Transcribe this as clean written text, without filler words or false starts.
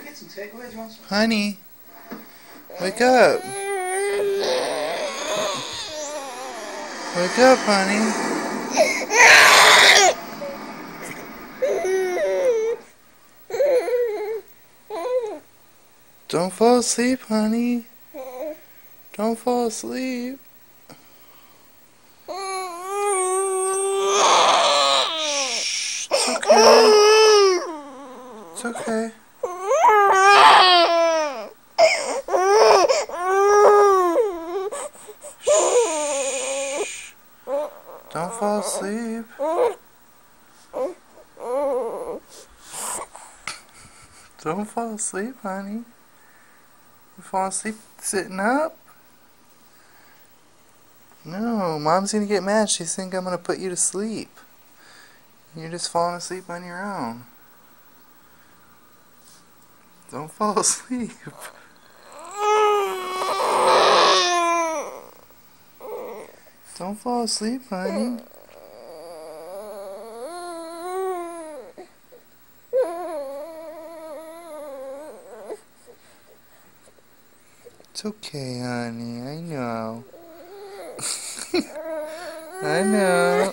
get some takeaway? Do you want some? Honey, wake up. Wake up, honey. Don't fall asleep, honey. Don't fall asleep. Shh, it's okay. It's okay. Shh. Don't fall asleep. Don't fall asleep, honey. You fall asleep sitting up? No, Mom's gonna get mad. She think I'm gonna put you to sleep. You're just falling asleep on your own. Don't fall asleep. Don't fall asleep, honey. It's okay, honey. I know. I know.